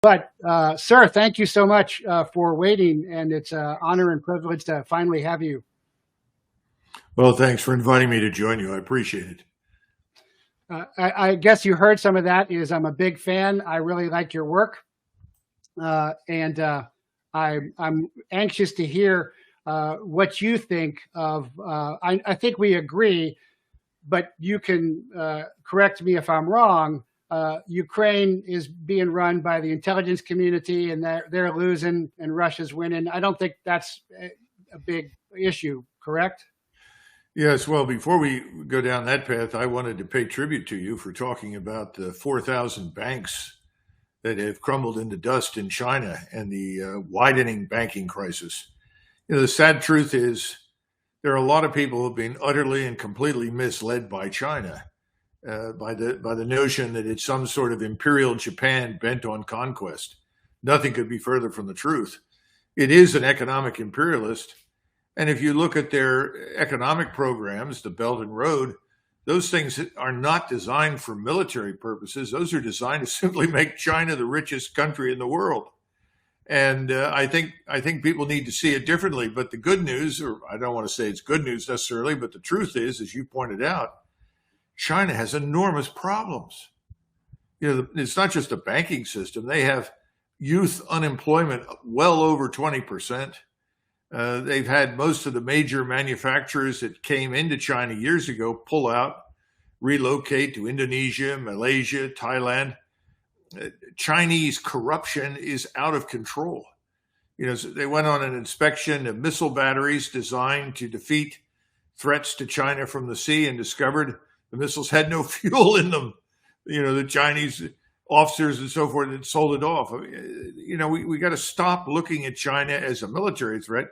But, sir, thank you so much for waiting, and it's an honor and privilege to finally have you. Well, thanks for inviting me to join you. I appreciate it. I guess you heard some of that. Is I'm a big fan. I really like your work, and I'm anxious to hear what you think of. I think we agree, but you can correct me if I'm wrong. Ukraine is being run by the intelligence community, and they're losing, and Russia's winning. I don't think that's a big issue, correct? Yes, well, before we go down that path, I wanted to pay tribute to you for talking about the 4,000 banks that have crumbled into dust in China and the widening banking crisis. You know, the sad truth is there are a lot of people who have been utterly and completely misled by China, by the notion that it's some sort of imperial Japan bent on conquest. Nothing could be further from the truth. It is an economic imperialist. And if you look at their economic programs, the Belt and Road, those things are not designed for military purposes. Those are designed to simply make China the richest country in the world. And I think people need to see it differently. But the good news, or I don't want to say it's good news necessarily, but the truth is, as you pointed out, China has enormous problems. You know, it's not just a banking system. They have youth unemployment well over 20%. They've had most of the major manufacturers that came into China years ago pull out, relocate to Indonesia, Malaysia, Thailand. Chinese corruption is out of control. You know, they went on an inspection of missile batteries designed to defeat threats to China from the sea and discovered the missiles had no fuel in them. You know, the Chinese officers and so forth had sold it off. You know, we got to stop looking at China as a military threat.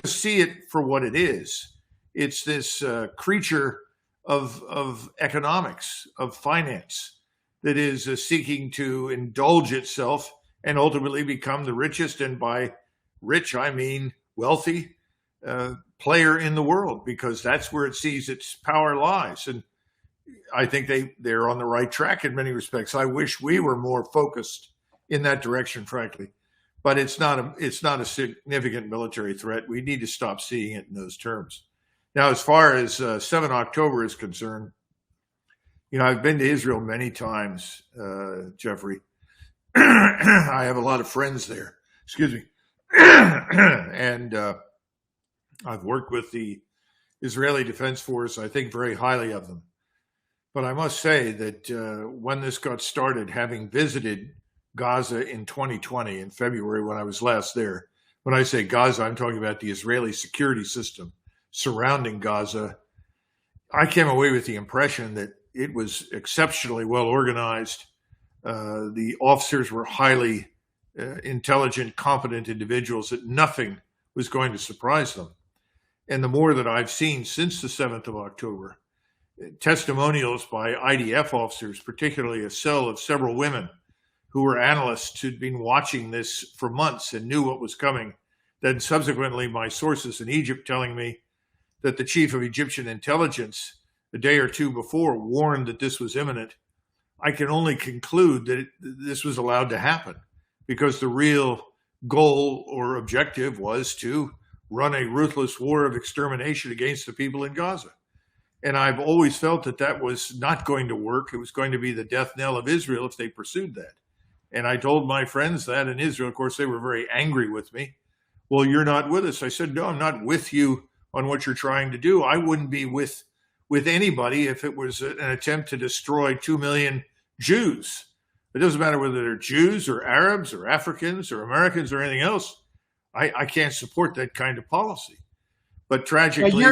Just see it for what it is. It's this creature of economics, of finance, that is seeking to indulge itself and ultimately become the richest, and by rich, I mean wealthy, player in the world, because that's where it sees its power lies. And I think they're on the right track in many respects. I wish we were more focused in that direction, frankly. But it's not a significant military threat. We need to stop seeing it in those terms. Now, as far as 7 October is concerned, you know, I've been to Israel many times, Jeffrey. I have a lot of friends there. Excuse me. And I've worked with the Israeli Defense Force. I think very highly of them. But I must say that when this got started, having visited Gaza in 2020, in February, when I was last there. When I say Gaza, I'm talking about the Israeli security system surrounding Gaza. I came away with the impression that it was exceptionally well organized. The officers were highly intelligent, competent individuals, that nothing was going to surprise them. And the more that I've seen since the 7th of October, testimonials by IDF officers, particularly a cell of several women who were analysts who'd been watching this for months and knew what was coming. Then subsequently, my sources in Egypt telling me that the chief of Egyptian intelligence, a day or two before, warned that this was imminent. I can only conclude that this was allowed to happen because the real goal or objective was to run a ruthless war of extermination against the people in Gaza. And I've always felt that that was not going to work. It was going to be the death knell of Israel if they pursued that. And I told my friends that in Israel. Of course, they were very angry with me. Well, you're not with us. I said, no, I'm not with you on what you're trying to do. I wouldn't be with anybody if it was an attempt to destroy 2 million Jews. It doesn't matter whether they're Jews or Arabs or Africans or Americans or anything else. I can't support that kind of policy. But tragically,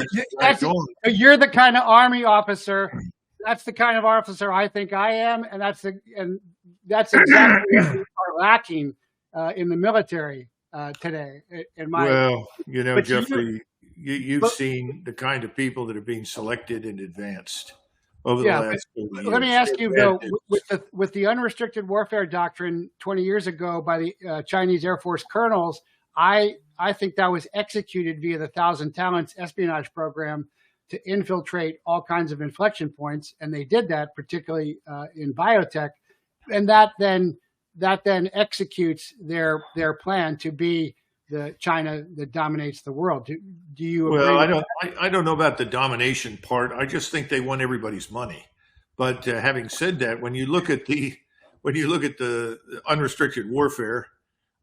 you're the kind of Army officer. That's the kind of officer I think I am, and that's exactly what we are lacking in the military today. Well, you know, Jeffrey, you've seen the kind of people that are being selected and advanced over the last 30 years. Let me ask you, though, with the unrestricted warfare doctrine 20 years ago by the Chinese Air Force colonels, I think that was executed via the Thousand Talents espionage program to infiltrate all kinds of inflection points. And they did that, particularly in biotech. And that then that then executes their plan to be the China that dominates the world. Do you agree Well, with I don't know about the domination part. I just think they want everybody's money. But having said that, when you look at the unrestricted warfare,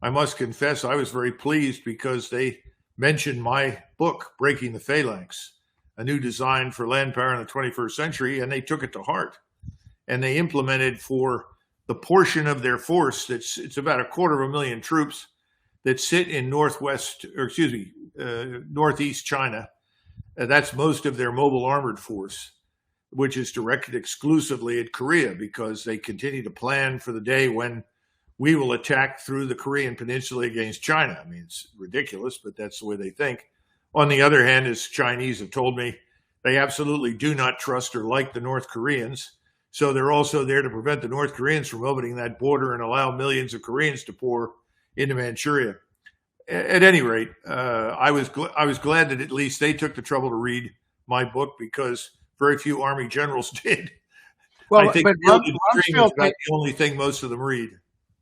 I must confess I was very pleased because they mentioned my book, Breaking the Phalanx, a new design for land power in the 21st century, and they took it to heart. And they implemented for the portion of their force it's about 250,000 troops that sit in northeast China. That's most of their mobile armored force, which is directed exclusively at Korea because they continue to plan for the day when we will attack through the Korean peninsula against China. I mean, it's ridiculous, but that's the way they think. On the other hand, as Chinese have told me, they absolutely do not trust or like the North Koreans. So they're also there to prevent the North Koreans from opening that border and allow millions of Koreans to pour into Manchuria. At any rate, I was glad that at least they took the trouble to read my book because very few Army generals did. well, I think but Field and Stream is Rumsfeld, about the only thing most of them read.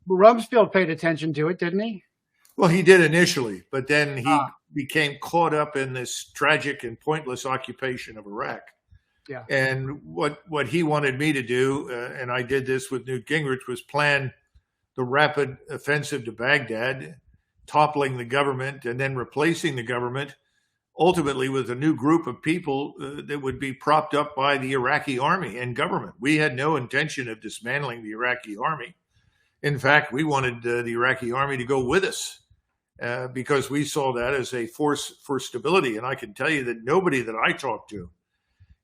Rumsfeld paid attention to it, didn't he? Well, he did initially, but then he became caught up in this tragic and pointless occupation of Iraq. Yeah. And what he wanted me to do, and I did this with Newt Gingrich, was plan the rapid offensive to Baghdad, toppling the government and then replacing the government, ultimately with a new group of people that would be propped up by the Iraqi army and government. We had no intention of dismantling the Iraqi army. In fact, we wanted the Iraqi army to go with us because we saw that as a force for stability. And I can tell you that nobody that I talked to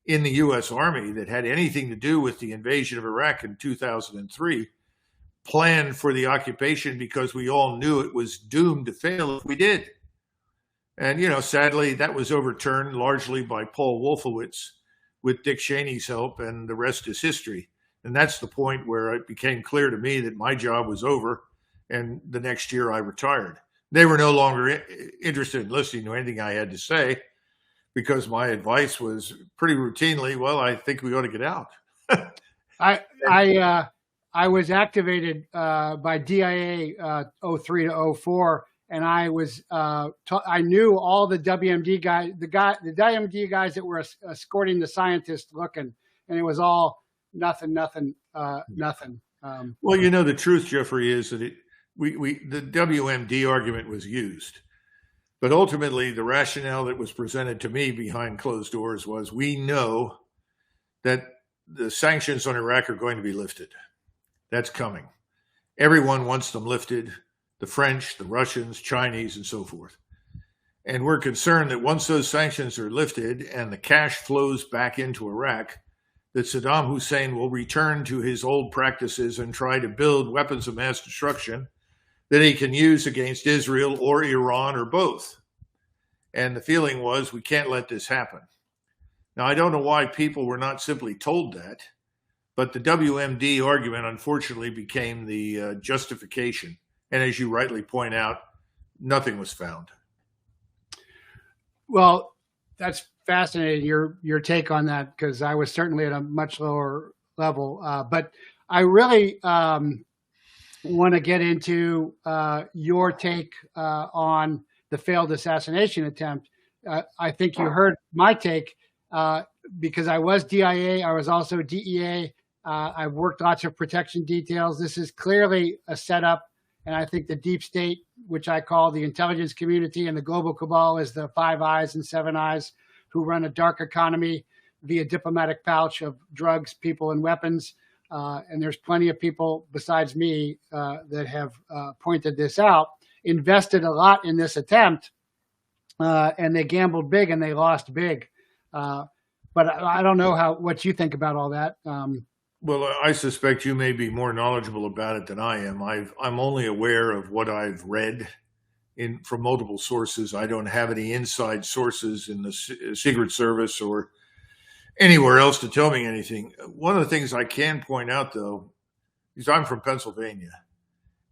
in the U.S. Army that had anything to do with the invasion of Iraq in 2003 planned for the occupation because we all knew it was doomed to fail if we did. And, sadly, that was overturned largely by Paul Wolfowitz with Dick Cheney's help, and the rest is history. And that's the point where it became clear to me that my job was over, and the next year I retired. They were no longer interested in listening to anything I had to say because my advice was pretty routinely, well, I think we ought to get out. I was activated by DIA 03 to 04, and I was I knew all the WMD guys, the WMD guys that were escorting the scientists looking, and it was all nothing. Well, the truth, Jeffrey, is that the WMD argument was used. But ultimately, the rationale that was presented to me behind closed doors was we know that the sanctions on Iraq are going to be lifted. That's coming. Everyone wants them lifted, the French, the Russians, Chinese, and so forth. And we're concerned that once those sanctions are lifted and the cash flows back into Iraq, that Saddam Hussein will return to his old practices and try to build weapons of mass destruction that he can use against Israel or Iran or both. And the feeling was, we can't let this happen. Now, I don't know why people were not simply told that, but the WMD argument, unfortunately, became the justification. And as you rightly point out, nothing was found. Well, that's fascinating, your take on that, because I was certainly at a much lower level. But I really want to get into your take on the failed assassination attempt. I think you heard my take because I was DIA. I was also DEA. I've worked lots of protection details. This is clearly a setup. And I think the deep state, which I call the intelligence community, and the global cabal is the Five Eyes and Seven Eyes, who run a dark economy via diplomatic pouch of drugs, people, and weapons. And there's plenty of people besides me that have pointed this out, invested a lot in this attempt, and they gambled big and they lost big. But I don't know what you think about all that. Well, I suspect you may be more knowledgeable about it than I am. I'm only aware of what I've read from multiple sources. I don't have any inside sources in the Secret Service or anywhere else to tell me anything. One of the things I can point out, though, is I'm from Pennsylvania,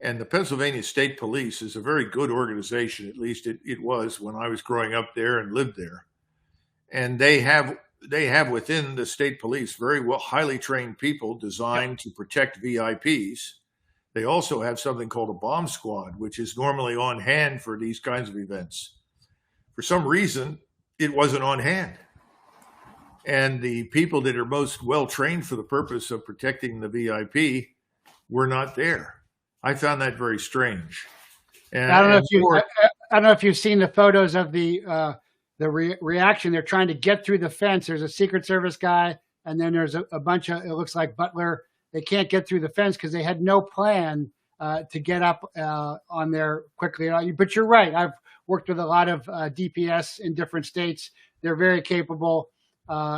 and the Pennsylvania State Police is a very good organization. At least it was when I was growing up there and lived there. And they have within the state police very well highly trained people designed to protect VIPs. they also have something called a bomb squad, which is normally on hand for these kinds of events. For some reason, it wasn't on hand. And the people that are most well trained for the purpose of protecting the VIP were not there. I found that very strange. And, I don't know if you. I don't know if you've seen the photos of the reaction. They're trying to get through the fence. There's a Secret Service guy, and then there's a bunch of. It looks like Butler. They can't get through the fence because they had no plan to get up on there quickly. But you're right. I've worked with a lot of DPS in different states. They're very capable.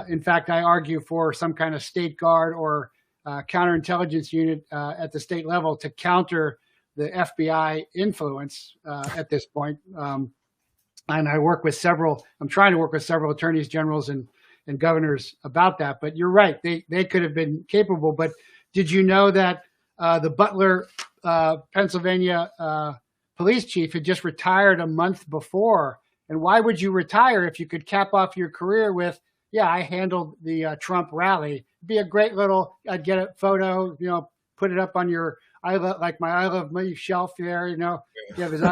In fact, I argue for some kind of state guard or counterintelligence unit at the state level to counter the FBI influence at this point. And I work with several, I'm trying to work with several attorneys generals and governors about that. But you're right, they could have been capable. But did you know that the Butler, Pennsylvania police chief had just retired a month before? And why would you retire if you could cap off your career with, yeah, I handled the Trump rally? It'd be a great little, I'd get a photo, put it up on your I Love Me shelf there, you have his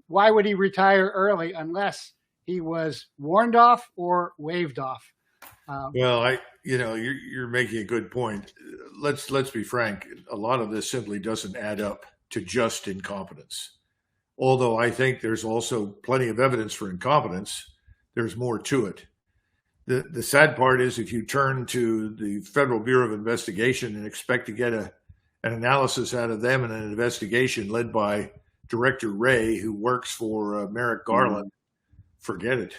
why would he retire early unless he was warned off or waved off? Well, you're making a good point. Let's be frank. A lot of this simply doesn't add up to just incompetence. Although I think there's also plenty of evidence for incompetence, there's more to it. The sad part is if you turn to the Federal Bureau of Investigation and expect to get an analysis out of them and an investigation led by Director Wray, who works for Merrick Garland, forget it.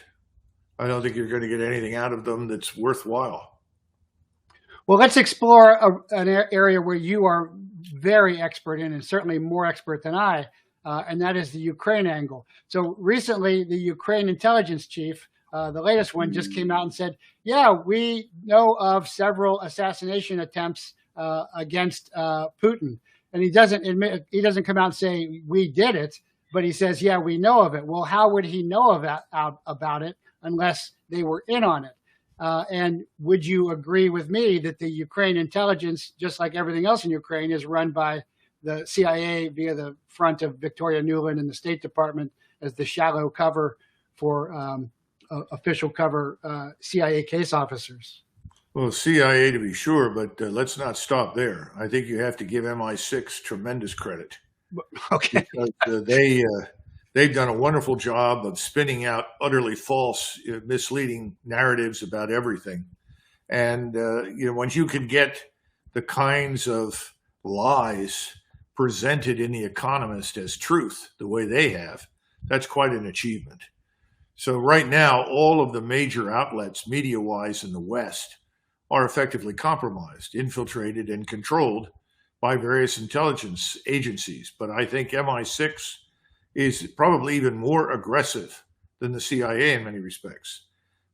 I don't think you're going to get anything out of them that's worthwhile. Well, let's explore an area where you are very expert in, and certainly more expert than I, and that is the Ukraine angle. So recently, the Ukraine intelligence chief, the latest one, just came out and said, yeah, we know of several assassination attempts against Putin. And he doesn't come out and say we did it, but he says, yeah, we know of it. Well, how would he know about it unless they were in on it? And would you agree with me that the Ukraine intelligence, just like everything else in Ukraine, is run by the CIA via the front of Victoria Nuland and the State Department as the shallow cover for official cover CIA case officers? Well, CIA to be sure, but let's not stop there. I think you have to give MI6 tremendous credit. Okay. Because they've done a wonderful job of spinning out utterly false, misleading narratives about everything. And, once you can get the kinds of lies presented in The Economist as truth the way they have, that's quite an achievement. So right now, all of the major outlets, media-wise, in the West are effectively compromised, infiltrated, and controlled by various intelligence agencies. But I think MI6 is probably even more aggressive than the CIA in many respects.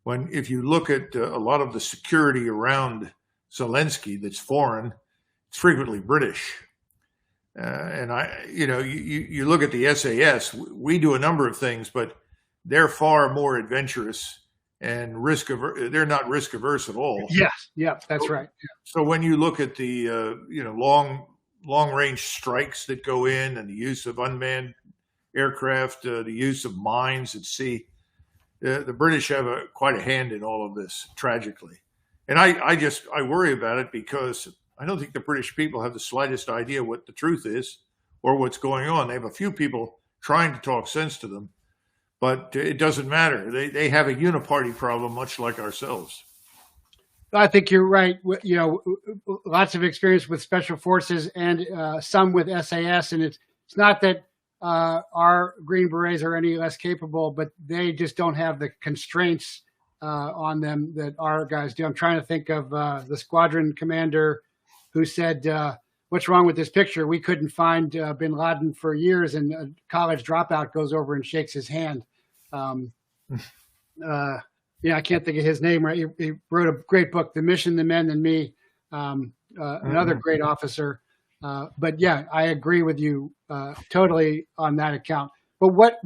If you look at a lot of the security around Zelensky that's foreign, it's frequently British. You look at the SAS, we do a number of things, but they're far more adventurous and they're not risk averse at all. Yes, yeah, that's right. Yeah. So when you look at the long range strikes that go in and the use of unmanned aircraft, the use of mines at sea, the British have quite a hand in all of this, tragically. And I worry about it because I don't think the British people have the slightest idea what the truth is or what's going on. They have a few people trying to talk sense to them, but it doesn't matter. They have a uniparty problem, much like ourselves. I think you're right. Lots of experience with special forces and some with SAS, and it's not that our Green Berets are any less capable, but they just don't have the constraints on them that our guys do. I'm trying to think of the squadron commander who said, what's wrong with this picture? We couldn't find bin Laden for years, and a college dropout goes over and shakes his hand. I can't think of his name. Right, he wrote a great book, "The Mission, the Men, and Me." Another great officer. But yeah, I agree with you totally on that account. But what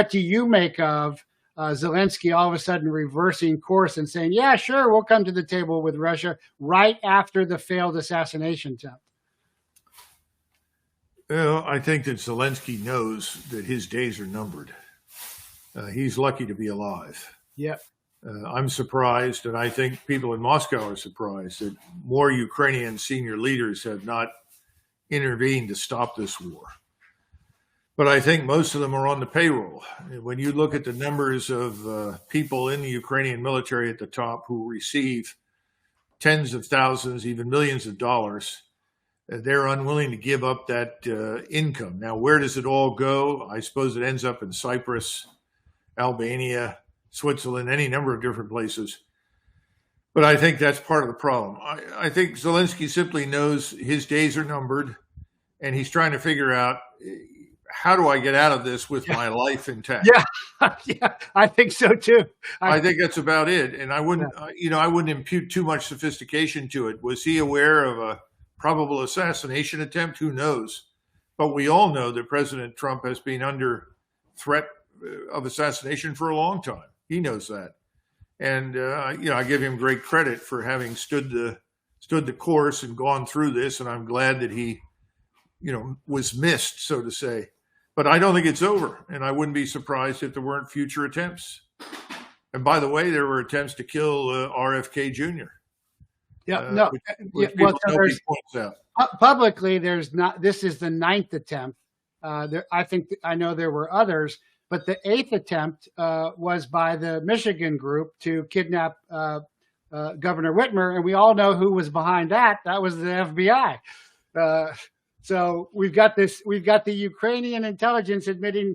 do you make of Zelensky all of a sudden reversing course and saying, "Yeah, sure, we'll come to the table with Russia" right after the failed assassination attempt? Well, I think that Zelensky knows that his days are numbered. He's lucky to be alive. Yeah. I'm surprised, and I think people in Moscow are surprised that more Ukrainian senior leaders have not intervened to stop this war. But I think most of them are on the payroll. When you look at the numbers of people in the Ukrainian military at the top who receive tens of thousands, even millions of dollars, they're unwilling to give up that income. Now, where does it all go? I suppose it ends up in Cyprus, Albania, Switzerland, any number of different places. But I think that's part of the problem. I think Zelensky simply knows his days are numbered, and he's trying to figure out, how do I get out of this with my life intact? Yeah, yeah, I think so too. I think that's about it. And I wouldn't, I wouldn't impute too much sophistication to it. Was he aware of a probable assassination attempt? Who knows? But we all know that President Trump has been under threat of assassination for a long time. He knows that. And, I give him great credit for having stood the course and gone through this. And I'm glad that he, was missed, so to say. But I don't think it's over. And I wouldn't be surprised if there weren't future attempts. And by the way, there were attempts to kill RFK Jr. Yeah, no. Points out. Publicly, there's not. This is the 9th attempt. I know there were others, but the 8th attempt was by the Michigan group to kidnap Governor Whitmer, and we all know who was behind that. That was the FBI. So we've got this. We've got the Ukrainian intelligence admitting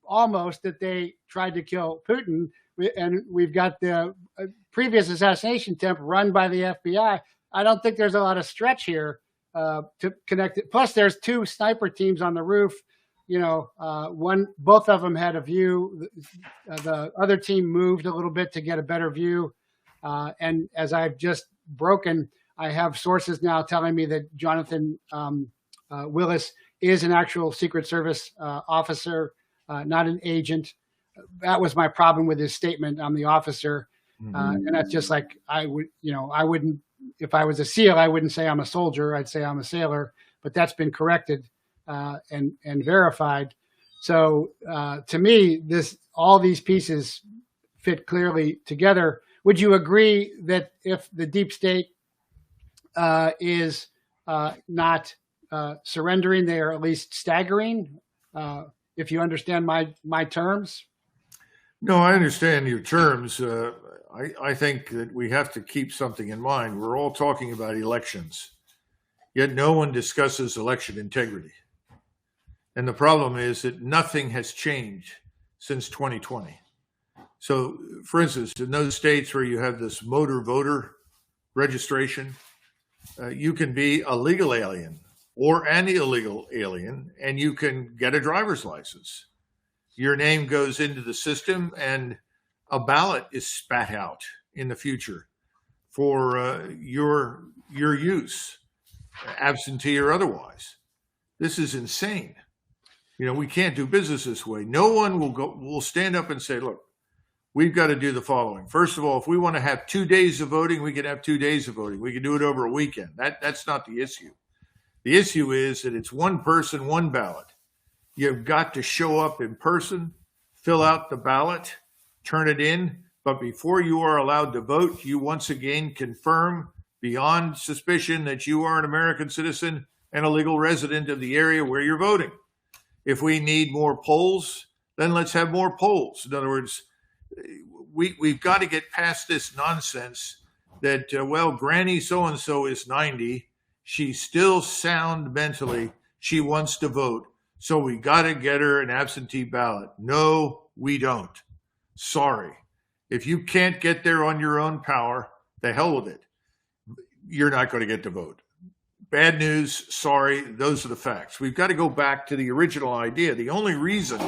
almost that they tried to kill Putin, and we've got the previous assassination attempt run by the FBI. I don't think there's a lot of stretch here to connect it. Plus, there's 2 sniper teams on the roof. Both of them had a view. The other team moved a little bit to get a better view. And as I've just broken, I have sources now telling me that Jonathan Willis is an actual Secret Service officer, not an agent. That was my problem with his statement. I'm the officer. And that's just like, I wouldn't, if I was a SEAL, I wouldn't say I'm a soldier. I'd say I'm a sailor, but that's been corrected and verified. So to me, all these pieces fit clearly together. Would you agree that if the deep state is not surrendering, they are at least staggering? If you understand my terms. No, I understand your terms. I think that we have to keep something in mind. We're all talking about elections, yet no one discusses election integrity. And the problem is that nothing has changed since 2020. So, for instance, in those states where you have this motor voter registration, you can be a legal alien or an illegal alien, and you can get a driver's license. Your name goes into the system, and a ballot is spat out in the future for your use, absentee or otherwise. This is insane. We can't do business this way. No one will stand up and say, look, we've got to do the following. First of all, if we want to have 2 days of voting, we can have 2 days of voting. We can do it over a weekend. That's not the issue. The issue is that it's one person, one ballot. You've got to show up in person, fill out the ballot, turn it in. But before you are allowed to vote, you once again confirm beyond suspicion that you are an American citizen and a legal resident of the area where you're voting. If we need more polls, then let's have more polls. In other words, we've got to get past this nonsense that, Granny so-and-so is 90. She's still sound mentally. She wants to vote. So we got to get her an absentee ballot. No, we don't. Sorry. If you can't get there on your own power, the hell with it. You're not going to get to vote. Bad news. Sorry. Those are the facts. We've got to go back to the original idea. The only reason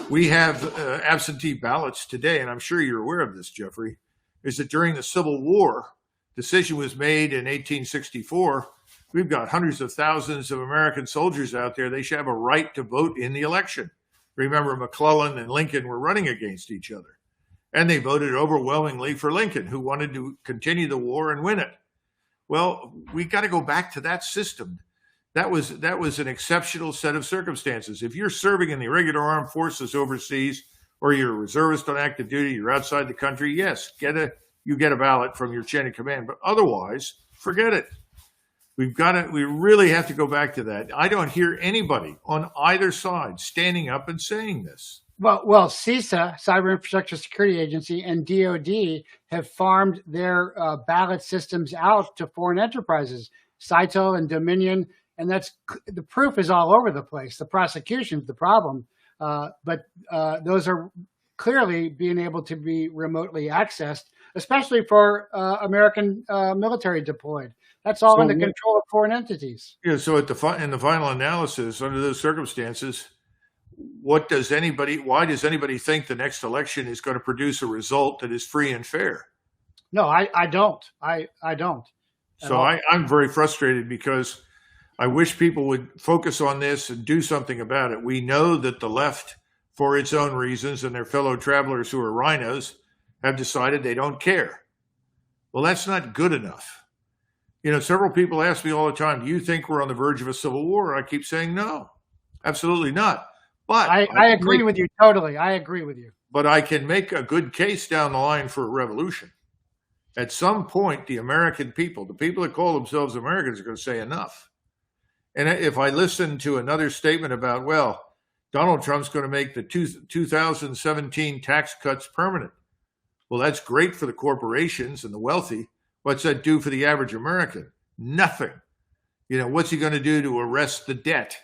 we have absentee ballots today, and I'm sure you're aware of this, Jeffrey, is that during the Civil War, decision was made in 1864. We've got hundreds of thousands of American soldiers out there. They should have a right to vote in the election. Remember, McClellan and Lincoln were running against each other, and they voted overwhelmingly for Lincoln, who wanted to continue the war and win it. Well, we got to go back to that system. That was an exceptional set of circumstances. If you're serving in the irregular armed forces overseas, or you're a reservist on active duty, you're outside the country, yes, you get a ballot from your chain of command. But otherwise, forget it. We really have to go back to that. I don't hear anybody on either side standing up and saying this. Well, CISA, Cyber Infrastructure Security Agency, and DoD have farmed their ballot systems out to foreign enterprises, Cytel and Dominion, and that's the proof is all over the place. The prosecution's the problem, but those are clearly being able to be remotely accessed, especially for American military deployed. That's all in the control of foreign entities. Yeah. So in the final analysis, under those circumstances, why does anybody think the next election is going to produce a result that is free and fair? No, I don't. I don't. So I'm very frustrated because I wish people would focus on this and do something about it. We know that the left, for its own reasons, and their fellow travelers who are rhinos, have decided they don't care. Well, that's not good enough. Several people ask me all the time, do you think we're on the verge of a civil war? I keep saying no, absolutely not. But I agree with you totally. I agree with you. But I can make a good case down the line for a revolution. At some point, the American people, the people that call themselves Americans, are going to say enough. And if I listen to another statement about, well, Donald Trump's going to make the 2017 tax cuts permanent. Well, that's great for the corporations and the wealthy. What's that do for the average American? Nothing. What's he going to do to arrest the debt?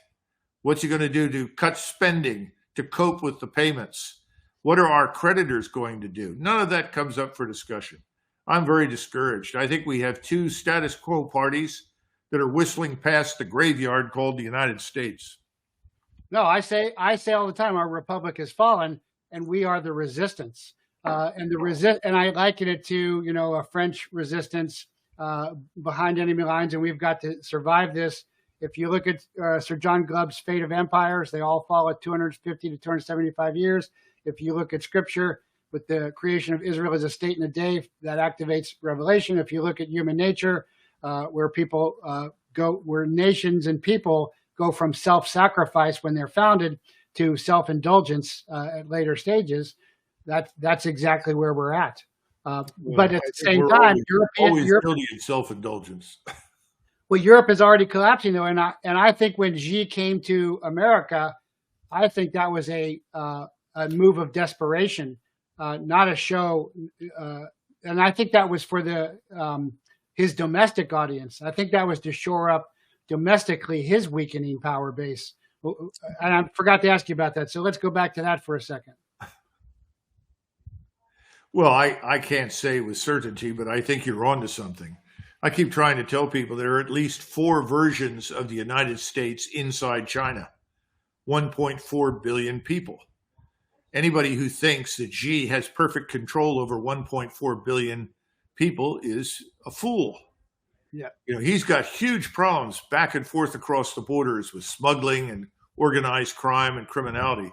What's he going to do to cut spending, to cope with the payments? What are our creditors going to do? None of that comes up for discussion. I'm very discouraged. I think we have two status quo parties that are whistling past the graveyard called the United States. No, I say all the time, our republic has fallen, and we are the resistance. And I liken it to a French resistance behind enemy lines, and we've got to survive this. If you look at Sir John Glubb's Fate of Empires, they all fall at 250 to 275 years. If you look at Scripture, with the creation of Israel as a state in a day, that activates Revelation. If you look at human nature, where people where nations and people go from self-sacrifice when they're founded to self-indulgence at later stages. That's exactly where we're at. But at the same time, Europe guilty in self-indulgence. Well, Europe is already collapsing, though, and I think when Xi came to America, I think that was a move of desperation, not a show. And I think that was for his domestic audience. I think that was to shore up domestically his weakening power base. And I forgot to ask you about that. So let's go back to that for a second. Well, I can't say with certainty, but I think you're onto something. I keep trying to tell people there are at least 4 versions of the United States inside China, 1.4 billion people. Anybody who thinks that Xi has perfect control over 1.4 billion people is a fool. Yeah. He's got huge problems back and forth across the borders with smuggling and organized crime and criminality.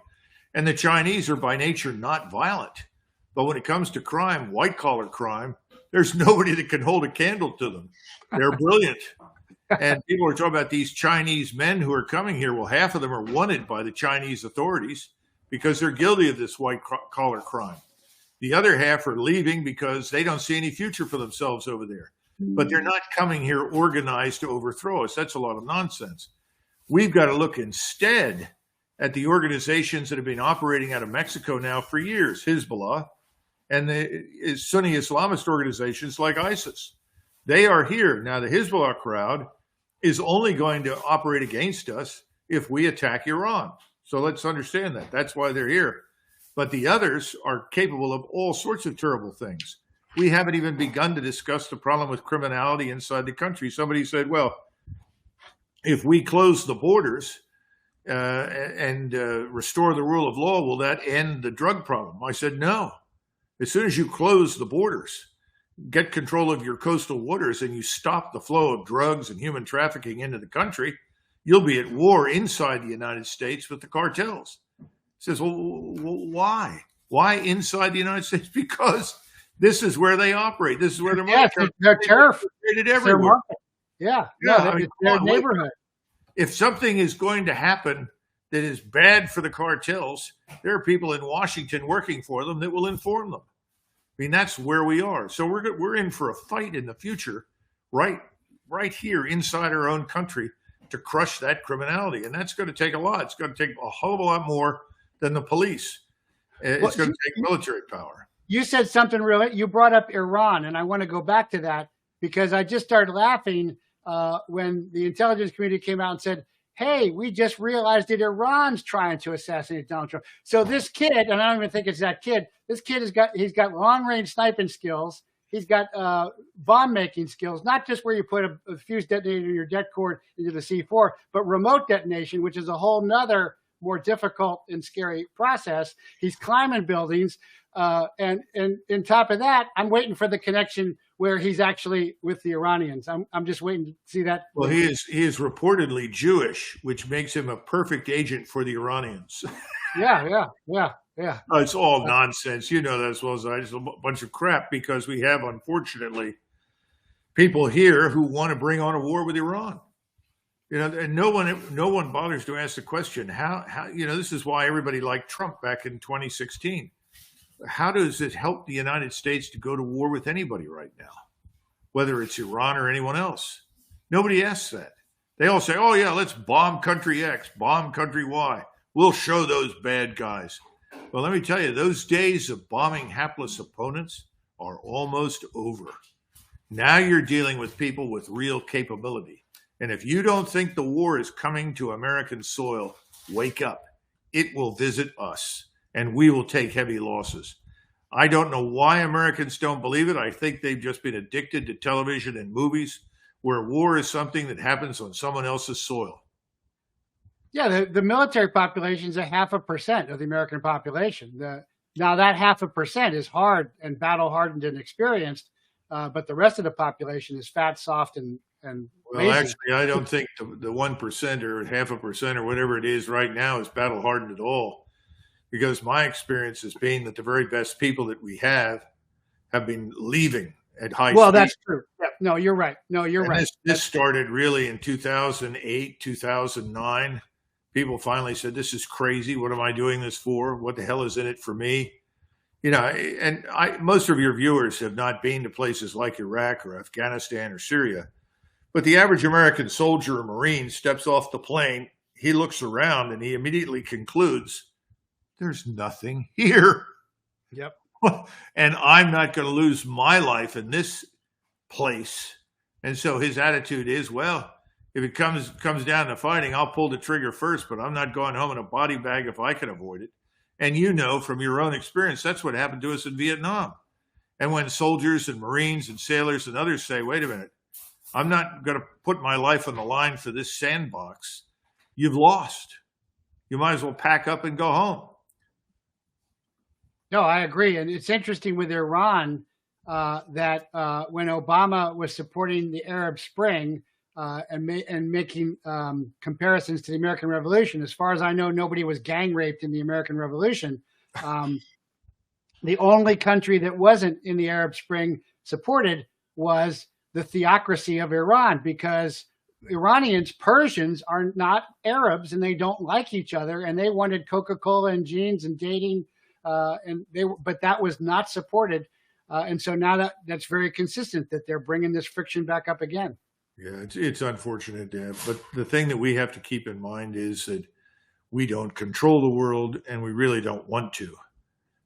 And the Chinese are by nature not violent. But when it comes to crime, white collar crime, there's nobody that can hold a candle to them. They're brilliant. And people are talking about these Chinese men who are coming here. Well, half of them are wanted by the Chinese authorities because they're guilty of this white collar crime. The other half are leaving because they don't see any future for themselves over there. But they're not coming here organized to overthrow us. That's a lot of nonsense. We've got to look instead at the organizations that have been operating out of Mexico now for years, Hezbollah, and the Sunni Islamist organizations like ISIS. They are here. Now, the Hezbollah crowd is only going to operate against us if we attack Iran. So let's understand that. That's why they're here. But the others are capable of all sorts of terrible things. We haven't even begun to discuss the problem with criminality inside the country. Somebody said, well, if we close the borders and restore the rule of law, will that end the drug problem? I said, no. As soon as you close the borders, get control of your coastal waters, and you stop the flow of drugs and human trafficking into the country, you'll be at war inside the United States with the cartels. He says, well, why? Why inside the United States? Because this is where they operate. This is where they're they're tariff everywhere. Yeah, no, it's their neighborhood. If something is going to happen that is bad for the cartels, there are people in Washington working for them that will inform them. I mean, that's where we are. So we're in for a fight in the future, right here inside our own country, to crush that criminality, and that's going to take a lot. It's going to take a whole lot more than the police. It's going to take military power. You said something really. You brought up Iran, and I want to go back to that because I just started laughing when the intelligence community came out and said, hey, we just realized that Iran's trying to assassinate Donald Trump. So this kid, and I don't even think it's that kid, this kid he's got long-range sniping skills. He's got bomb-making skills, not just where you put a fuse detonator in your det cord into the C4, but remote detonation, which is a whole nother more difficult and scary process. He's climbing buildings. And on top of that, I'm waiting for the connection where he's actually with the Iranians. I'm just waiting to see that. Well, he is reportedly Jewish, which makes him a perfect agent for the Iranians. Yeah. It's all nonsense. You know that as well as I. It's a bunch of crap because we have, unfortunately, people here who want to bring on a war with Iran. You know, and no one bothers to ask the question, how this is why everybody liked Trump back in 2016. How does it help the United States to go to war with anybody right now, whether it's Iran or anyone else? Nobody asks that. They all say, oh, yeah, let's bomb country X, bomb country Y. We'll show those bad guys. Well, let me tell you, those days of bombing hapless opponents are almost over. Now you're dealing with people with real capability. And if you don't think the war is coming to American soil, wake up. It will visit us, and we will take heavy losses. I don't know why Americans don't believe it. I think they've just been addicted to television and movies where war is something that happens on someone else's soil. Yeah, the military population is 0.5% of the American population. Now that 0.5% is hard and battle hardened and experienced, but the rest of the population is fat, soft, and well, lazy. Actually, I don't think the 1% or 0.5% or whatever it is right now is battle hardened at all, because my experience has been that the very best people that we have been leaving at high speed. Well, that's true. Yeah. No, you're right. Right. This started really in 2008, 2009. People finally said, this is crazy. What am I doing this for? What the hell is in it for me? You know, and most of your viewers have not been to places like Iraq or Afghanistan or Syria. But the average American soldier or Marine steps off the plane, he looks around, and he immediately concludes, there's nothing here. Yep. And I'm not going to lose my life in this place. And so his attitude is, well, if it comes down to fighting, I'll pull the trigger first, but I'm not going home in a body bag if I can avoid it. And you know from your own experience, that's what happened to us in Vietnam. And when soldiers and Marines and sailors and others say, wait a minute, I'm not going to put my life on the line for this sandbox, you've lost. You might as well pack up and go home. No, I agree. And it's interesting with Iran that when Obama was supporting the Arab Spring, and making comparisons to the American Revolution. As far as I know, nobody was gang raped in the American Revolution. The only country that wasn't in the Arab Spring supported was the theocracy of Iran, because Iranians, Persians, are not Arabs, and they don't like each other, and they wanted Coca-Cola and jeans and dating, but that was not supported. And so now that's very consistent that they're bringing this friction back up again. Yeah, it's unfortunate, but the thing that we have to keep in mind is that we don't control the world, and we really don't want to.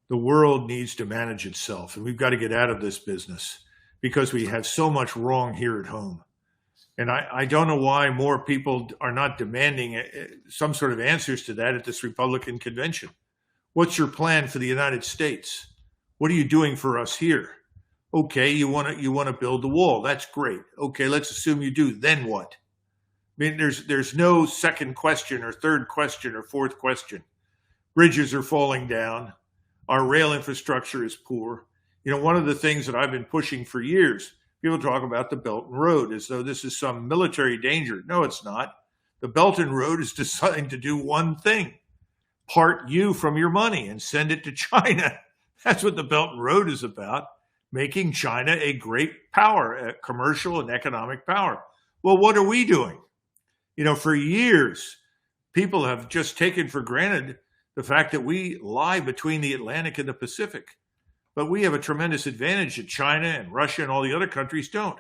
The world needs to manage itself, and we've got to get out of this business because we have so much wrong here at home. And I don't know why more people are not demanding some sort of answers to that at this Republican convention. What's your plan for the United States? What are you doing for us here? Okay, you want to build the wall. That's great. Okay, let's assume you do. Then what? I mean, there's no second question or third question or fourth question. Bridges are falling down. Our rail infrastructure is poor. You know, one of the things that I've been pushing for years, people talk about the Belt and Road as though this is some military danger. No, it's not. The Belt and Road is designed to do one thing: part you from your money and send it to China. That's what the Belt and Road is about. Making China a great power, a commercial and economic power. Well, what are we doing? For years, people have just taken for granted the fact that we lie between the Atlantic and the Pacific. But we have a tremendous advantage that China and Russia and all the other countries don't.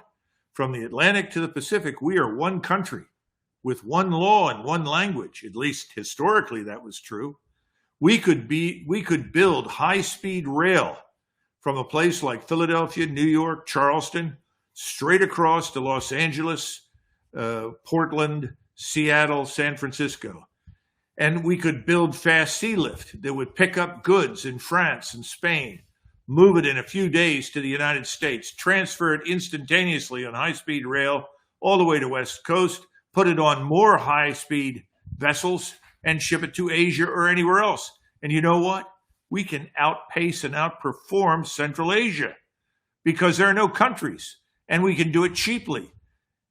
From the Atlantic to the Pacific, we are one country with one law and one language. At least historically, that was true. We could build high-speed rail from a place like Philadelphia, New York, Charleston, straight across to Los Angeles, Portland, Seattle, San Francisco. And we could build fast sea lift that would pick up goods in France and Spain, move it in a few days to the United States, transfer it instantaneously on high-speed rail all the way to West Coast, put it on more high-speed vessels, and ship it to Asia or anywhere else. And you know what? We can outpace and outperform Central Asia because there are no countries, and we can do it cheaply.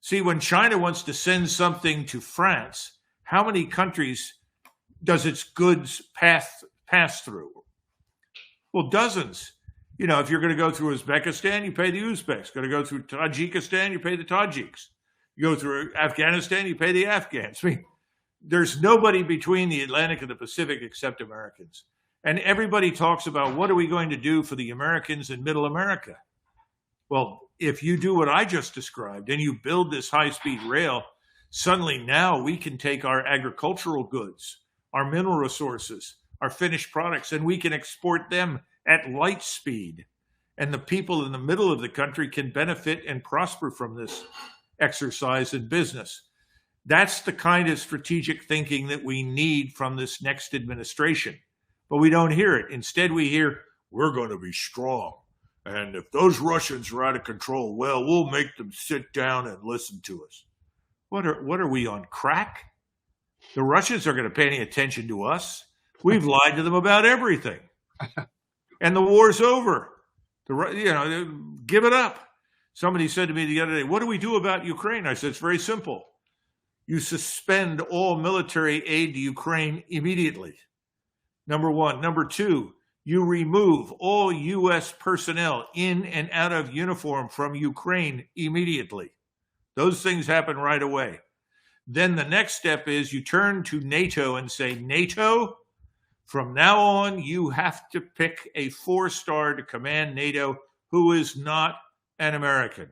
See, when China wants to send something to France, how many countries does its goods pass through? Well, dozens. If you're going to go through Uzbekistan, you pay the Uzbeks. Going to go through Tajikistan, you pay the Tajiks. You go through Afghanistan, you pay the Afghans. There's nobody between the Atlantic and the Pacific except Americans. And everybody talks about what are we going to do for the Americans in Middle America? Well, if you do what I just described and you build this high-speed rail, suddenly now we can take our agricultural goods, our mineral resources, our finished products, and we can export them at light speed. And the people in the middle of the country can benefit and prosper from this exercise in business. That's the kind of strategic thinking that we need from this next administration. But we don't hear it. Instead, we hear, we're going to be strong. And if those Russians are out of control, well, we'll make them sit down and listen to us. What are we on crack? The Russians are going to pay any attention to us. We've lied to them about everything. And the war's over. Give it up. Somebody said to me the other day, what do we do about Ukraine? I said, it's very simple. You suspend all military aid to Ukraine immediately. Number one. Number two, you remove all U.S. personnel in and out of uniform from Ukraine immediately. Those things happen right away. Then the next step is you turn to NATO and say, NATO, from now on, you have to pick a 4-star to command NATO who is not an American.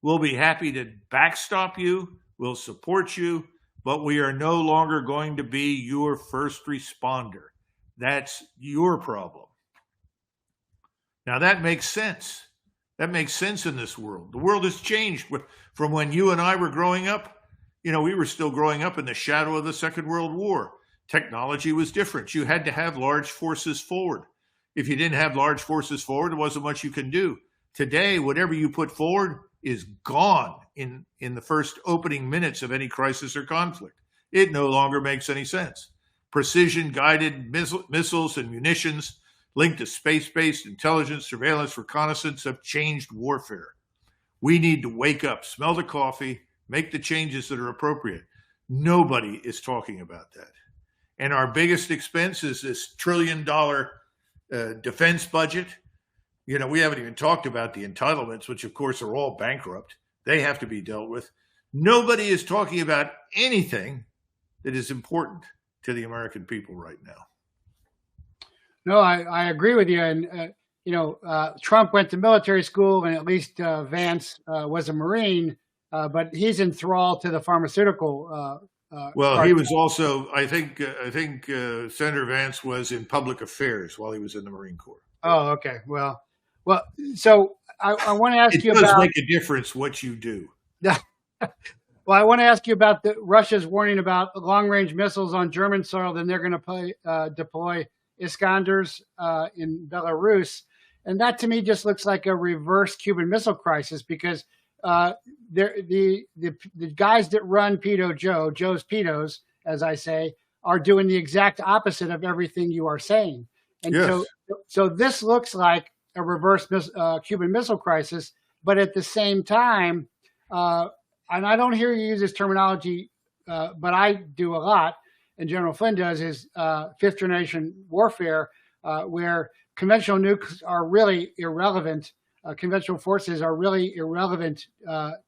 We'll be happy to backstop you. We'll support you, but we are no longer going to be your first responder. That's your problem. Now that makes sense. That makes sense in this world. The world has changed from when you and I were growing up. We were still growing up in the shadow of the Second World War. Technology was different. You had to have large forces forward. If you didn't have large forces forward, there wasn't much you can do. Today, whatever you put forward is gone in the first opening minutes of any crisis or conflict. It no longer makes any sense. Precision-guided missiles and munitions linked to space-based intelligence, surveillance, reconnaissance have changed warfare. We need to wake up, smell the coffee, make the changes that are appropriate. Nobody is talking about that. And our biggest expense is this $1 trillion defense budget. We haven't even talked about the entitlements, which of course are all bankrupt. They have to be dealt with. Nobody is talking about anything that is important to the American people right now. No, I agree with you. And, Trump went to military school, and at least Vance was a Marine, but he's enthralled to the pharmaceutical. Well, he was also, I think Senator Vance was in public affairs while he was in the Marine Corps. Oh, okay. Well, so I want to ask you about. It does make a difference what you do. Well, I want to ask you about Russia's warning about long-range missiles on German soil. Then they're going to deploy Iskanders in Belarus, and that to me just looks like a reverse Cuban Missile Crisis because the guys that run Joe's Pedos, as I say, are doing the exact opposite of everything you are saying, and yes. So this looks like a reverse Cuban Missile Crisis, but at the same time. And I don't hear you use this terminology, but I do a lot, and General Flynn does, is fifth generation warfare, where conventional nukes are really irrelevant. Conventional forces are really irrelevant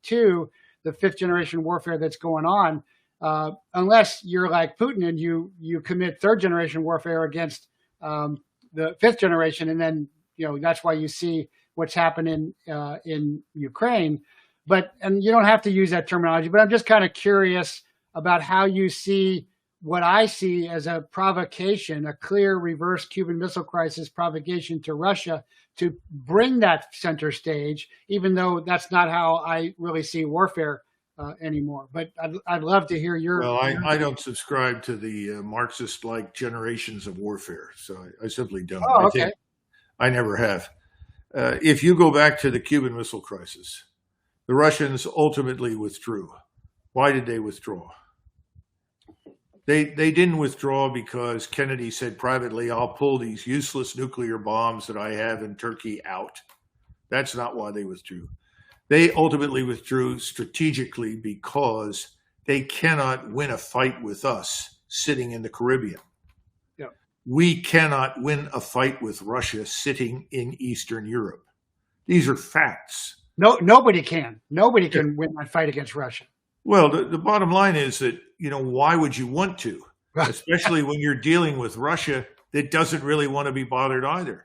to the fifth generation warfare that's going on. unless you're like Putin and you commit third generation warfare against the fifth generation, and then that's why you see what's happening in Ukraine. And you don't have to use that terminology, but I'm just kind of curious about how you see what I see as a provocation, a clear reverse Cuban Missile Crisis provocation to Russia to bring that center stage, even though that's not how I really see warfare anymore. But I'd love to hear your. Well, I don't subscribe to the Marxist-like generations of warfare, so I simply don't. Oh, okay. I never have. If you go back to the Cuban Missile Crisis, the Russians ultimately withdrew. Why did they withdraw? They didn't withdraw because Kennedy said privately, I'll pull these useless nuclear bombs that I have in Turkey out. That's not why they withdrew. They ultimately withdrew strategically because they cannot win a fight with us sitting in the Caribbean. Yeah. We cannot win a fight with Russia sitting in Eastern Europe. These are facts. No, nobody can. Nobody can win that fight against Russia. Well, the bottom line is that, why would you want to? Especially when you're dealing with Russia that doesn't really want to be bothered either.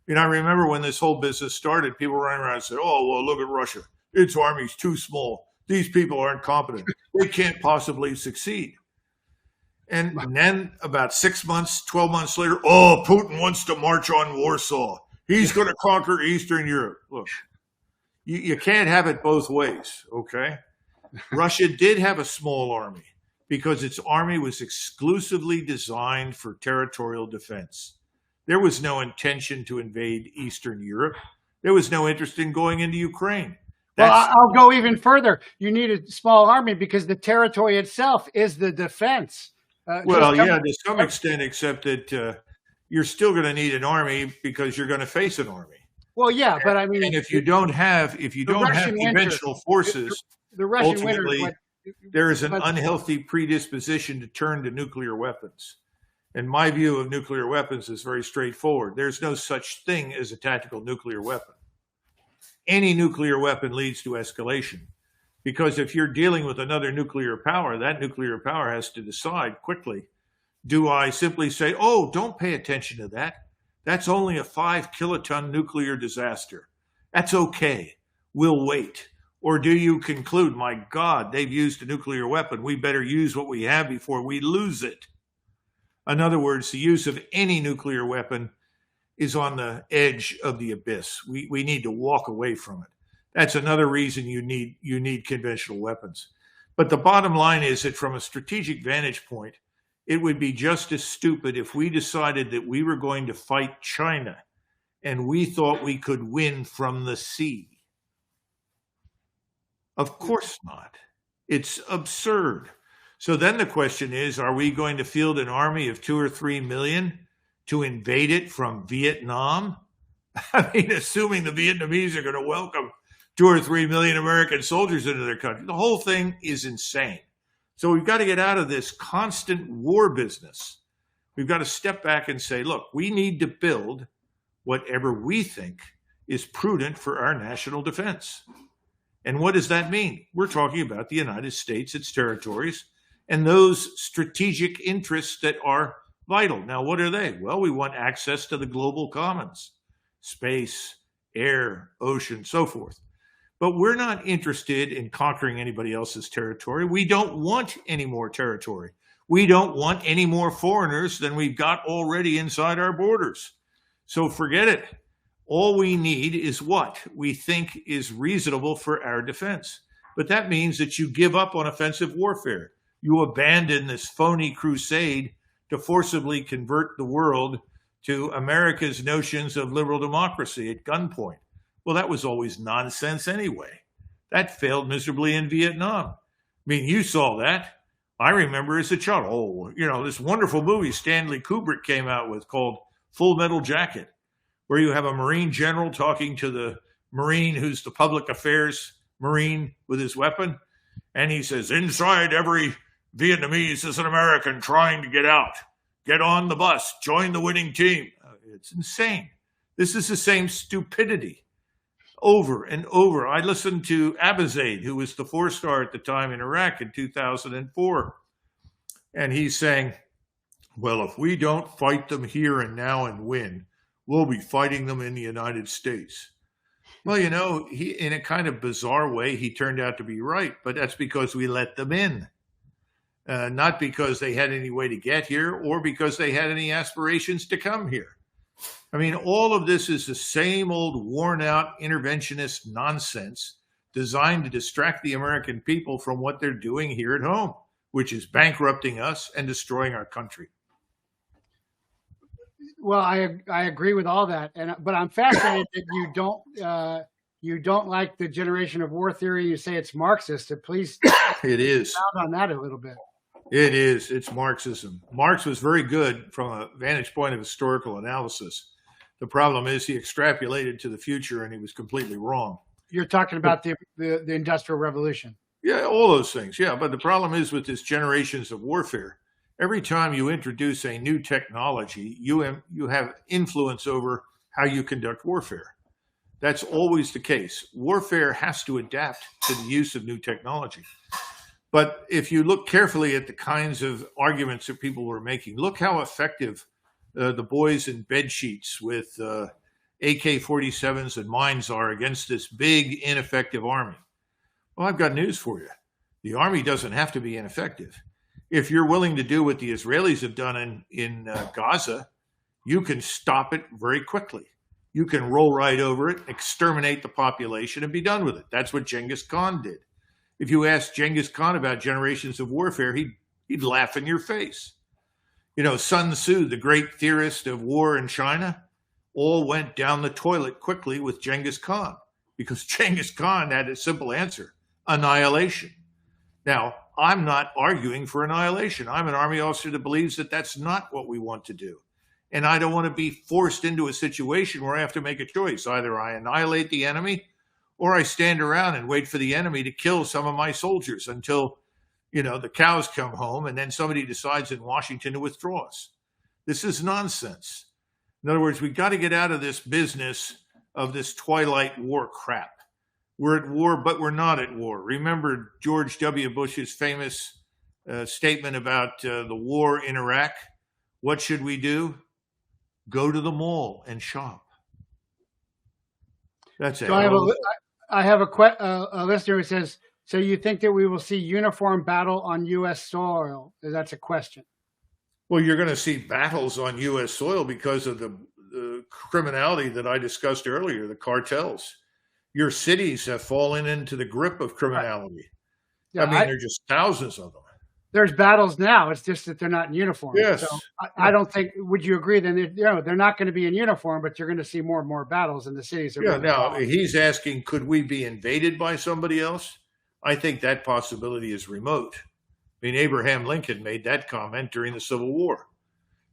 I remember when this whole business started, people running around and said, oh, well, look at Russia. Its army's too small. These people aren't competent. They can't possibly succeed. And then about 6 months, 12 months later, oh, Putin wants to march on Warsaw. He's going to conquer Eastern Europe. Look, you can't have it both ways, okay? Russia did have a small army because its army was exclusively designed for territorial defense. There was no intention to invade Eastern Europe. There was no interest in going into Ukraine. Well, I'll go even further. You need a small army because the territory itself is the defense. To some extent, except that you're still going to need an army because you're going to face an army. Well, yeah, but I mean, and if you don't have conventional forces, the Russian ultimately, winter, there is an unhealthy predisposition to turn to nuclear weapons. And my view of nuclear weapons is very straightforward. There's no such thing as a tactical nuclear weapon. Any nuclear weapon leads to escalation. Because if you're dealing with another nuclear power, that nuclear power has to decide quickly, do I simply say, oh, don't pay attention to that. That's only a 5 kiloton nuclear disaster. That's okay. We'll wait. Or do you conclude, my God, they've used a nuclear weapon. We better use what we have before we lose it. In other words, the use of any nuclear weapon is on the edge of the abyss. We need to walk away from it. That's another reason you need conventional weapons. But the bottom line is that from a strategic vantage point, it would be just as stupid if we decided that we were going to fight China and we thought we could win from the sea. Of course not. It's absurd. So then the question is, are we going to field an army of 2 or 3 million to invade it from Vietnam? I mean, assuming the Vietnamese are going to welcome 2 or 3 million American soldiers into their country. The whole thing is insane. So we've got to get out of this constant war business. We've got to step back and say, look, we need to build whatever we think is prudent for our national defense. And what does that mean? We're talking about the United States, its territories, and those strategic interests that are vital. Now, what are they? Well, we want access to the global commons, space, air, ocean, so forth. But we're not interested in conquering anybody else's territory. We don't want any more territory. We don't want any more foreigners than we've got already inside our borders. So forget it. All we need is what we think is reasonable for our defense. But that means that you give up on offensive warfare. You abandon this phony crusade to forcibly convert the world to America's notions of liberal democracy at gunpoint. Well, that was always nonsense anyway. That failed miserably in Vietnam. I mean, you saw that. I remember as a child, this wonderful movie Stanley Kubrick came out with called Full Metal Jacket, where you have a Marine general talking to the Marine who's the public affairs Marine with his weapon. And he says, inside every Vietnamese is an American trying to get out. Get on the bus. Join the winning team. It's insane. This is the same stupidity over and over. I listened to Abizaid, who was the 4-star at the time in Iraq in 2004. And he's saying, well, if we don't fight them here and now and win, we'll be fighting them in the United States. Well, he, in a kind of bizarre way, he turned out to be right, but that's because we let them in. Not because they had any way to get here or because they had any aspirations to come here. I mean, all of this is the same old worn out interventionist nonsense designed to distract the American people from what they're doing here at home, which is bankrupting us and destroying our country. Well, I agree with all that, but I'm fascinated that you don't like the generation of war theory. You say it's Marxist. So please, it is expound on that a little bit. It is. It's Marxism. Marx was very good from a vantage point of historical analysis. The problem is he extrapolated to the future and he was completely wrong. You're talking about the Industrial Revolution. Yeah, all those things. Yeah, but the problem is with this generations of warfare, every time you introduce a new technology, you have influence over how you conduct warfare. That's always the case. Warfare has to adapt to the use of new technology. But if you look carefully at the kinds of arguments that people were making, look how effective the boys in bed sheets with AK-47s and mines are against this big, ineffective army. Well, I've got news for you. The army doesn't have to be ineffective. If you're willing to do what the Israelis have done in Gaza, you can stop it very quickly. You can roll right over it, exterminate the population, and be done with it. That's what Genghis Khan did. If you ask Genghis Khan about generations of warfare, he'd laugh in your face. Sun Tzu, the great theorist of war in China, all went down the toilet quickly with Genghis Khan because Genghis Khan had a simple answer: annihilation. Now, I'm not arguing for annihilation. I'm an army officer that believes that that's not what we want to do. And I don't want to be forced into a situation where I have to make a choice. Either I annihilate the enemy or I stand around and wait for the enemy to kill some of my soldiers until, the cows come home and then somebody decides in Washington to withdraw us. This is nonsense. In other words, we've got to get out of this business of this twilight war crap. We're at war, but we're not at war. Remember George W. Bush's famous statement about the war in Iraq? What should we do? Go to the mall and shop. That's it. So I have a listener who says, so you think that we will see uniform battle on U.S. soil? That's a question. Well, you're going to see battles on U.S. soil because of the criminality that I discussed earlier, the cartels. Your cities have fallen into the grip of criminality. Right. Yeah, there are just thousands of them. There's battles now. It's just that they're not in uniform. Yes. So I don't think, would you agree then, they're not going to be in uniform, but you're going to see more and more battles in the cities. Now he's asking, could we be invaded by somebody else? I think that possibility is remote. Abraham Lincoln made that comment during the Civil War.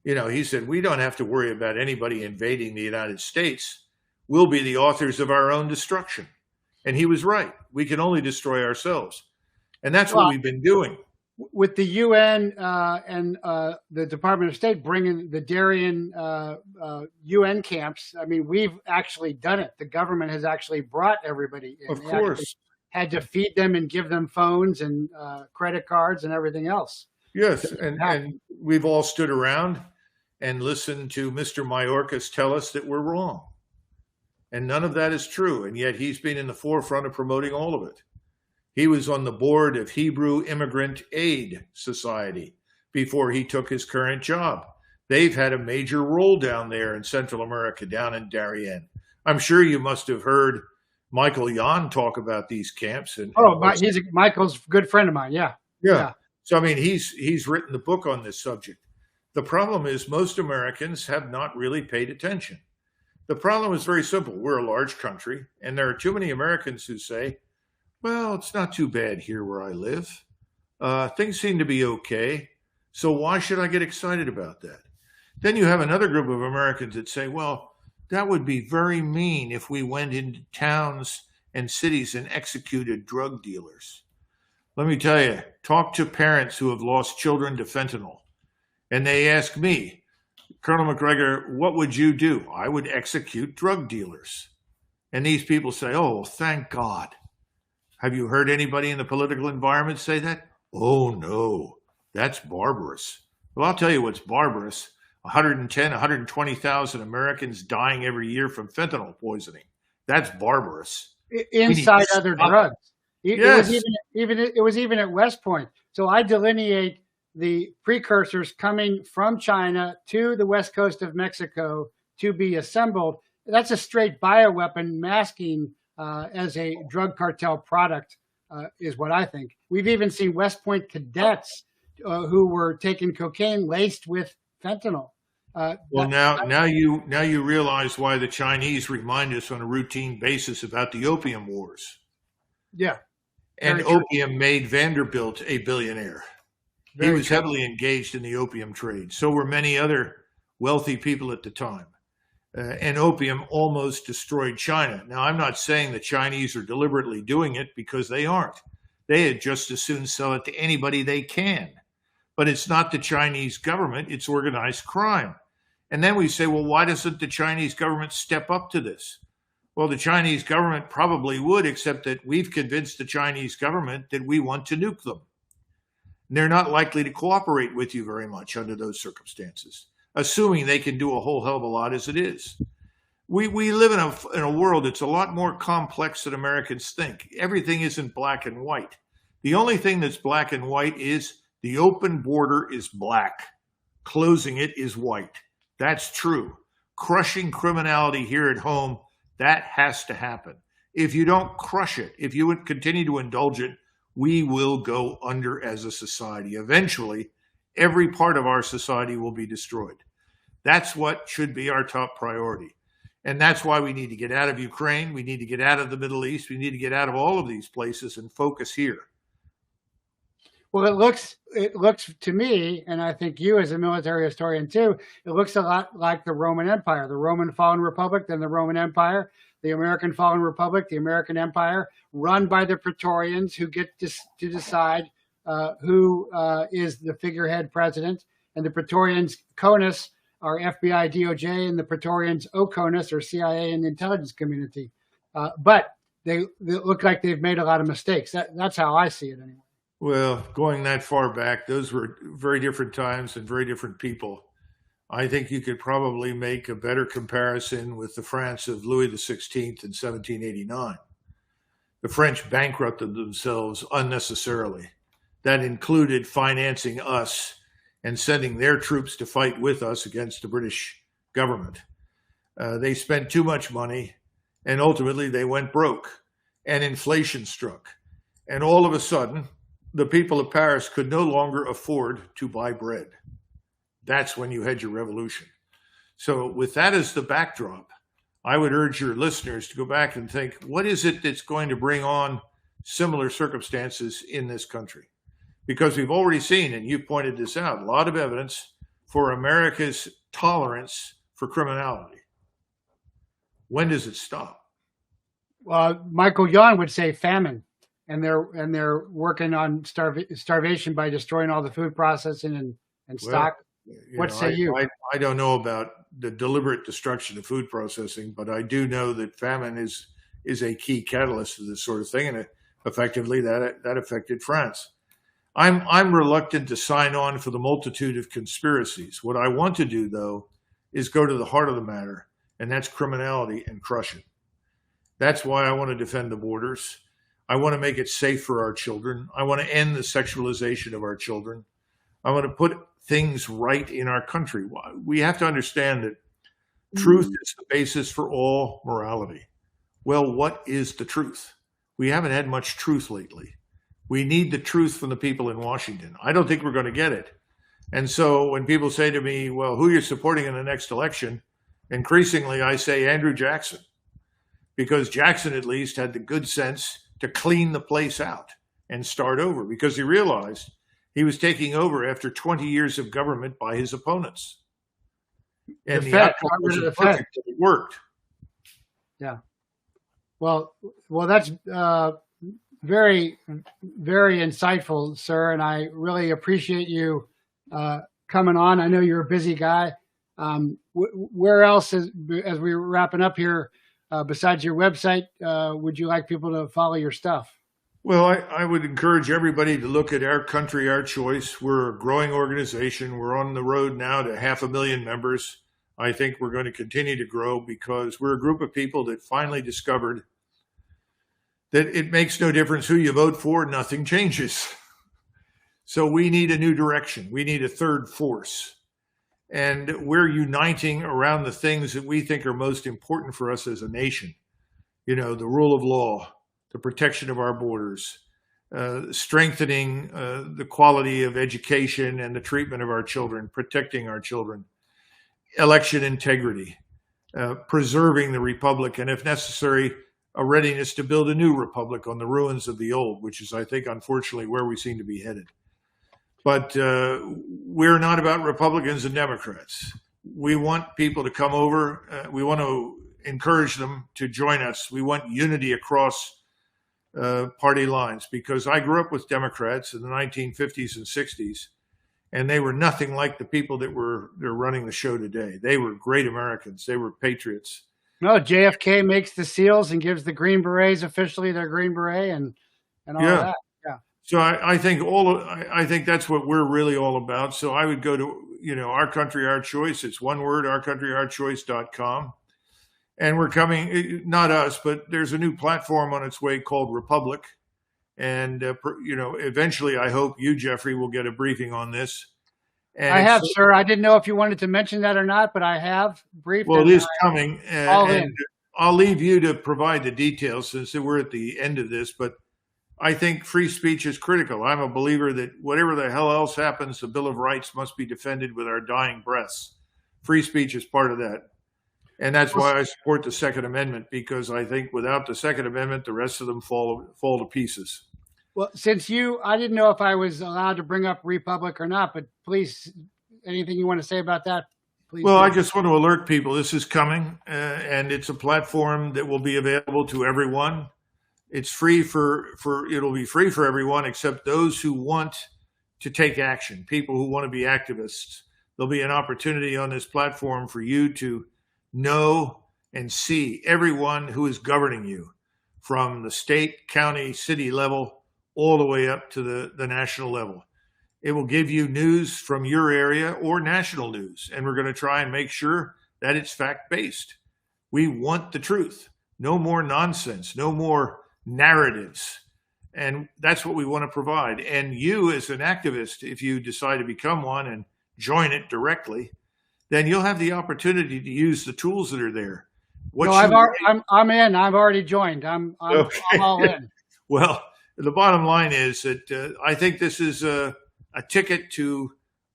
He said, we don't have to worry about anybody invading the United States. We'll be the authors of our own destruction. And he was right. We can only destroy ourselves. And that's what we've been doing. With the UN and the Department of State bringing the Darien UN camps, we've actually done it. The government has actually brought everybody in. Of course. Had to feed them and give them phones and credit cards and everything else. Yes, and we've all stood around and listened to Mr. Mayorkas tell us that we're wrong. And none of that is true, and yet he's been in the forefront of promoting all of it. He was on the board of Hebrew Immigrant Aid Society before he took his current job. They've had a major role down there in Central America, down in Darien. I'm sure you must have heard Michael Yon talk about these camps. Michael's a good friend of mine. Yeah. So, he's written the book on this subject. The problem is most Americans have not really paid attention. The problem is very simple. We're a large country, and there are too many Americans who say, well, it's not too bad here where I live. Things seem to be okay. So why should I get excited about that? Then you have another group of Americans that say, well, that would be very mean if we went into towns and cities and executed drug dealers. Let me tell you, talk to parents who have lost children to fentanyl. And they ask me, Colonel Macgregor, what would you do? I would execute drug dealers. And these people say, oh, thank God. Have you heard anybody in the political environment say that? Oh, no. That's barbarous. Well, I'll tell you what's barbarous. 110, 120,000 Americans dying every year from fentanyl poisoning. That's barbarous. We need to Inside other stop it. drugs. It was Yes. even at West Point. So I delineate the precursors coming from China to the west coast of Mexico to be assembled. That's a straight bioweapon masking as a drug cartel product, is what I think. We've even seen West Point cadets who were taking cocaine laced with fentanyl. Well, now you realize why the Chinese remind us on a routine basis about the opium wars. Yeah, And very true. opium made Vanderbilt a billionaire. He Very was true. heavily engaged in the opium trade. So were many other wealthy people at the time. And opium almost destroyed China. Now, I'm not saying the Chinese are deliberately doing it, because they aren't. They had just as soon sell it to anybody they can. But it's not the Chinese government, it's organized crime. And then we say, well, why doesn't the Chinese government step up to this? Well, the Chinese government probably would, except that we've convinced the Chinese government that we want to nuke them. And they're not likely to cooperate with you very much under those circumstances, assuming they can do a whole hell of a lot as it is. We live in a world that's a lot more complex than Americans think. Everything isn't black and white. The only thing that's black and white is the open border is black. Closing it is white. That's true. Crushing criminality here at home, that has to happen. If you don't crush it, if you would continue to indulge it, we will go under as a society. Eventually, every part of our society will be destroyed. That's what should be our top priority. And that's why we need to get out of Ukraine. We need to get out of the Middle East. We need to get out of all of these places and focus here. Well, it looks to me, and I think you as a military historian too, it looks a lot like the Roman Empire, the Roman fallen republic, then the Roman Empire, the American fallen republic, the American Empire, run by the Praetorians who get to decide who is the figurehead president, and the Praetorians CONUS are FBI, DOJ, and the Praetorians OCONUS or CIA and the intelligence community. But they look like they've made a lot of mistakes. That's how I see it anyway. Well, going that far back, those were very different times and very different people. I think you could probably make a better comparison with the France of Louis XVI in 1789. The French bankrupted themselves unnecessarily. That included financing us and sending their troops to fight with us against the British government. They spent too much money, and ultimately they went broke, and inflation struck. And all of a sudden, the people of Paris could no longer afford to buy bread. That's when you had your revolution. So with that as the backdrop, I would urge your listeners to go back and think, what is it that's going to bring on similar circumstances in this country? Because we've already seen, and you pointed this out, a lot of evidence for America's tolerance for criminality. When does it stop? Michael Yon would say famine. And they're working on starvation by destroying all the food processing and stock. What say you? I don't know about the deliberate destruction of food processing, but I do know that famine is a key catalyst to this sort of thing, and effectively that affected France. I'm reluctant to sign on for the multitude of conspiracies. What I want to do, though, is go to the heart of the matter, and that's criminality, and crush it. That's why I want to defend the borders. I want to make it safe for our children. I want to end the sexualization of our children. I want to put things right in our country. We have to understand that truth is the basis for all morality. Well, what is the truth? We haven't had much truth lately. We need the truth from the people in Washington. I don't think we're going to get it. And so when people say to me, well, who you're supporting in the next election, increasingly I say Andrew Jackson, because Jackson at least had the good sense to clean the place out and start over, because he realized he was taking over after 20 years of government by his opponents. And the outcome wasn't perfect, but it worked. Yeah. Well, that's very, very insightful, sir, and I really appreciate you coming on. I know you're a busy guy. Where else, as we're wrapping up here, besides your website, would you like people to follow your stuff? Well, I would encourage everybody to look at Our Country, Our Choice. We're a growing organization. We're on the road now to 500,000 members. I think we're going to continue to grow because we're a group of people that finally discovered that it makes no difference who you vote for, nothing changes. So we need a new direction. We need a third force. And we're uniting around the things that we think are most important for us as a nation. You know, the rule of law, the protection of our borders, strengthening the quality of education and the treatment of our children, protecting our children, election integrity, preserving the republic, and if necessary, a readiness to build a new republic on the ruins of the old, which is, I think, unfortunately, where we seem to be headed. But we're not about Republicans and Democrats. We want people to come over. We want to encourage them to join us. We want unity across party lines, because I grew up with Democrats in the 1950s and 60s, and they were nothing like the people they're running the show today. They were great Americans. They were patriots. No, JFK makes the seals and gives the Green Berets officially their Green Beret and all that. Yeah. So I think I think that's what we're really all about. So I would go to, Our Country, Our Choice. It's one word, ourcountryourchoice.com. And we're coming, not us, but there's a new platform on its way called Republic. And, eventually I hope you, Jeffrey, will get a briefing on this. And I have, sir. I didn't know if you wanted to mention that or not, but I have briefed. Well, it is coming. And I'll leave you to provide the details since we're at the end of this. But I think free speech is critical. I'm a believer that whatever the hell else happens, the Bill of Rights must be defended with our dying breaths. Free speech is part of that. And that's why I support the Second Amendment, because I think without the Second Amendment, the rest of them fall to pieces. Well, I didn't know if I was allowed to bring up Republic or not, but please, anything you want to say about that, please. Well, I just want to alert people this is coming, and it's a platform that will be available to everyone. It's free it'll be free for everyone except those who want to take action, people who want to be activists. There'll be an opportunity on this platform for you to know and see everyone who is governing you, from the state, county, city level, all the way up to the national level. It will give you news from your area or national news, and we're going to try and make sure that it's fact-based. We want the truth. No more nonsense, no more narratives. And that's what we want to provide. And you, as an activist, if you decide to become one and join it directly, then you'll have the opportunity to use the tools that are there. I'm in. I've already joined. I'm all in. Well, the bottom line is that I think this is a ticket to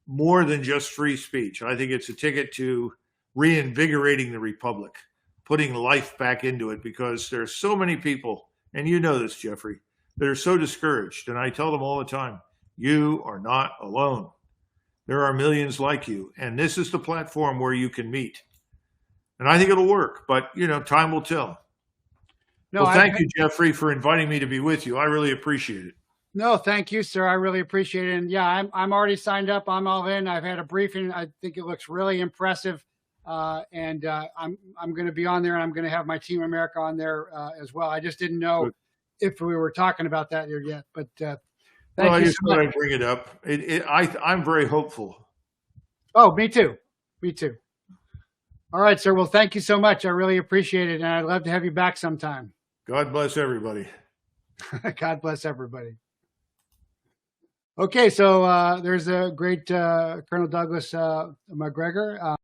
more than just free speech. I think it's a ticket to reinvigorating the republic, putting life back into it, because there's so many people, and you know this, Jeffrey, that are so discouraged. And I tell them all the time, you are not alone. There are millions like you, and this is the platform where you can meet. And I think it'll work, but time will tell. No, well, thank you, Jeffrey, for inviting me to be with you. I really appreciate it. No, thank you, sir. I really appreciate it. And yeah, I'm already signed up. I'm all in. I've had a briefing. I think it looks really impressive. And I'm going to be on there, and I'm going to have my Team America on there as well. I just didn't know if we were talking about that here yet, but thank you. I just thought I'd bring it up. I'm very hopeful. Oh, me too. Me too. All right, sir. Well, thank you so much. I really appreciate it. And I'd love to have you back sometime. God bless everybody. God bless everybody. Okay, so there's a great Colonel Douglas Macgregor.